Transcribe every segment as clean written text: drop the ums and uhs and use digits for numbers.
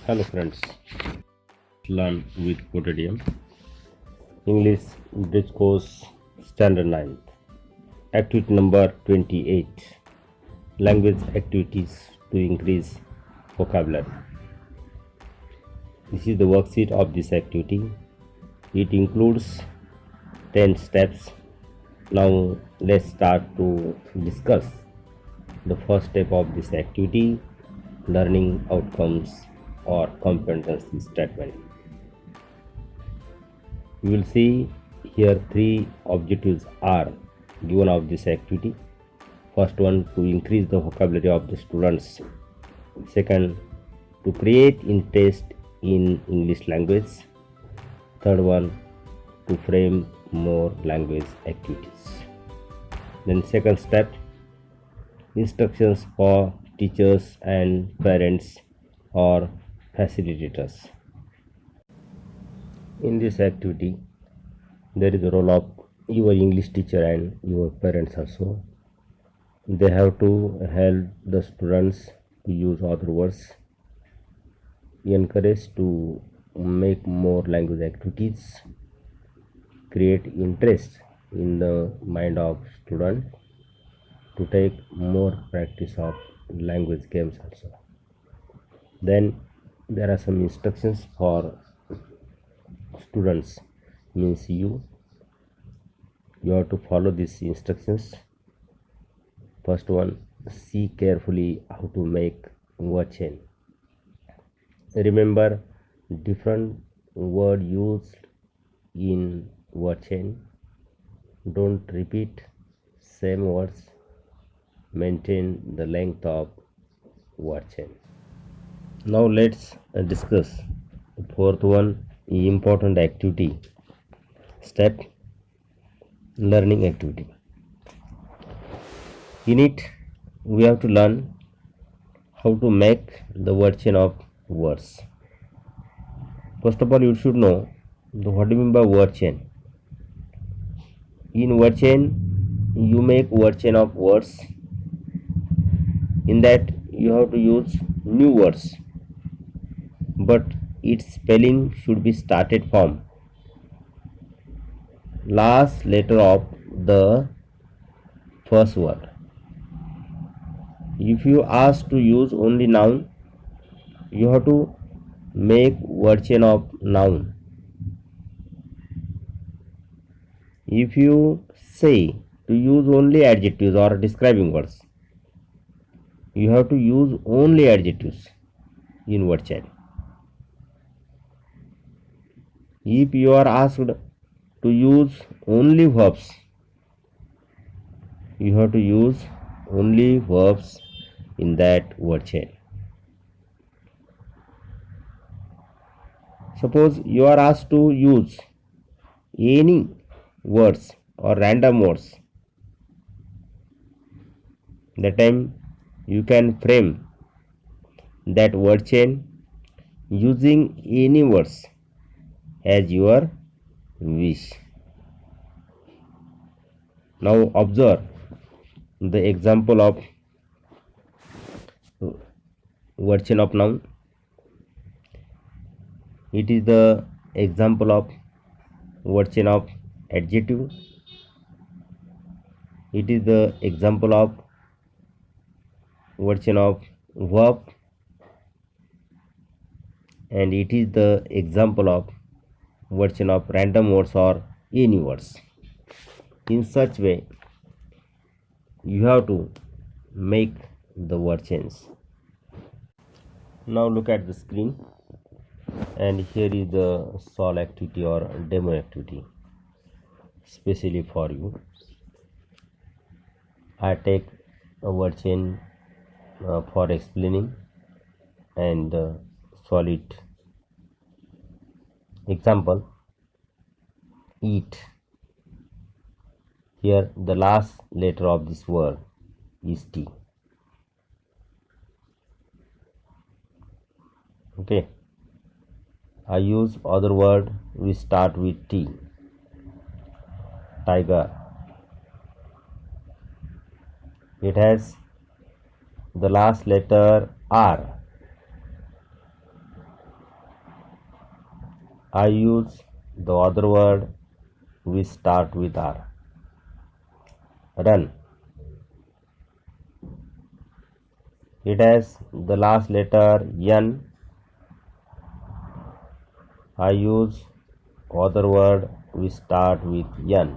Hello friends, learn with Quotidian English Bridge Course Standard 9th. Activity number 28. Language activities to increase vocabulary. This is the worksheet of this activity. It includes 10 steps. Now let's start to discuss the first step of this activity, learning outcomes or competency statement. You will see here three objectives are given of this activity. First one, to increase the vocabulary of the students. Second, to create interest in English language. Third one, to frame more language activities. Then second step, instructions for teachers and parents or facilitators. In this activity, there is a role of your English teacher and your parents also. They have to help the students to use other words, encourage to make more language activities, create interest in the mind of student, to take more practice of language games also. Then there are some instructions for students, means you have to follow these instructions. First one, see carefully how to make word chain. Remember different word used in word chain. Don't repeat same words. Maintain the length of word chain. Now let's discuss the fourth one, important activity step, learning activity. In it we have to learn how to make the word chain of words. First of all, you should know what do you mean by word chain. In word chain you make word chain of words. In that you have to use new words, but its spelling should be started from last letter of the first word. If you ask to use only noun, you have to make word chain of noun. If you say to use only adjectives or describing words, you have to use only adjectives in word chain. If you are asked to use only verbs, you have to use only verbs in that word chain. Suppose you are asked to use any words or random words, that time you can frame that word chain using any words as your wish. Now observe the example of word chain of noun. It is the example of word chain of adjective. It is the example of word chain of verb, and it is the example of word chain of random words or any words. In such way you have to make the word chains. Now look at the screen, and here is the solve activity or demo activity specially for you. I take a word chain for explaining and solve it. Example, eat. Here the last letter of this word is T. Okay, I use other word which start with T. Tiger. It has the last letter R. I use the other word which start with R. Run. It has the last letter N. I use other word which start with N.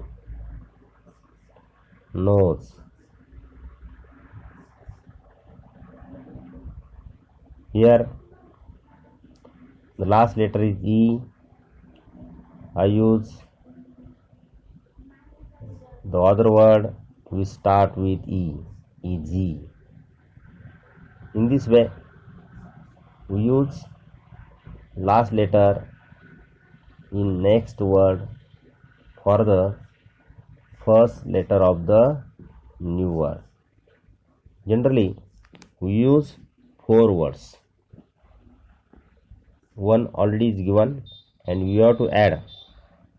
Nose. Here the last letter is E. I use the other word which start with E. EG. In this way, we use last letter in next word for the first letter of the new word. Generally, we use 4 words. One already is given, and we have to add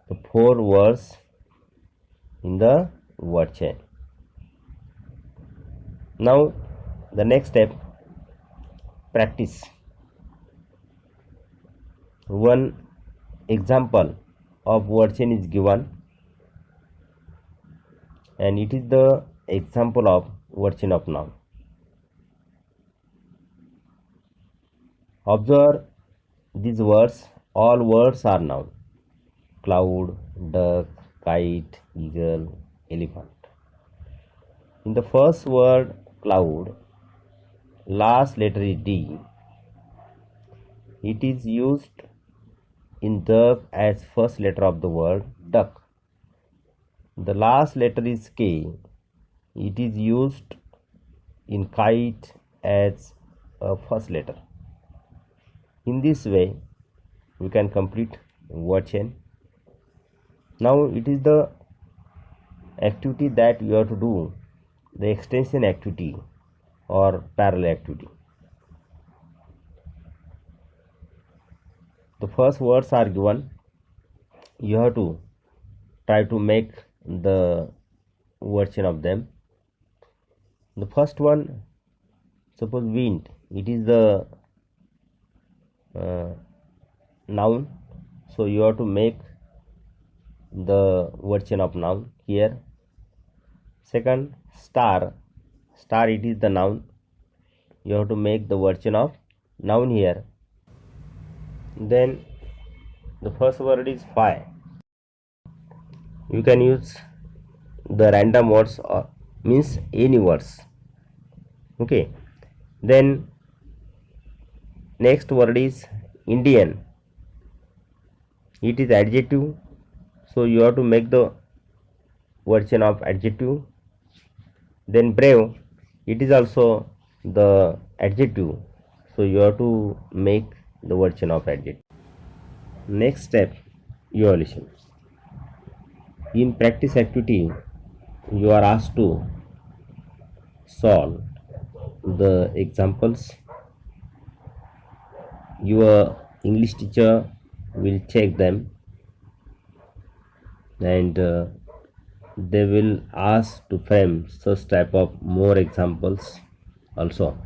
the 4 words in the word chain. Now, the next step, practice. One example of word chain is given, and it is the example of word chain of noun. Observe these words. All words are noun: cloud, duck, kite, eagle, elephant. In the first word cloud, last letter is D. It is used in duck as first letter of the word duck. The last letter is K. It is used in kite as a first letter. In this way, we can complete word chain. Now it is the activity that you have to do, the extension activity or parallel activity. The first words are given. You have to try to make the word chain of them. The first one, suppose wind. It is the noun, so you have to make the word chain of noun here. Second, star. Star, it is the noun. You have to make the word chain of noun here. Then the first word is fire. You can use the random words or means any words. Okay. Then next word is Indian. It is adjective, so you have to make the word chain of adjective. Then brave, it is also the adjective, so you have to make the word chain of adjective. Next step, evaluation. In practice activity, you are asked to solve the examples. Your English teacher will check them, and they will ask to frame such type of more examples also.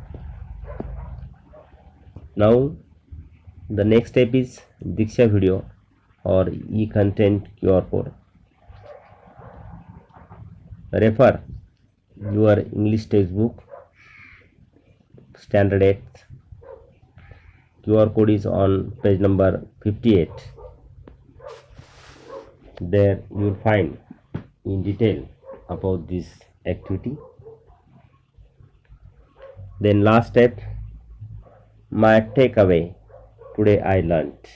Now the next step is Diksha video or e-content QR code. Refer your English textbook standard 8. QR code is on page number 58. There you will find in detail about this activity. Then last step, my takeaway. Today I learned.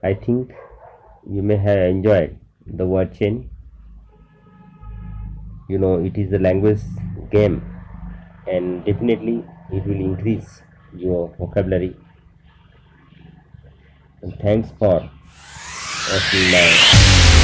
I think you may have enjoyed the word chain. You know, it is a language game, and definitely it will increase your vocabulary. And thanks for watching my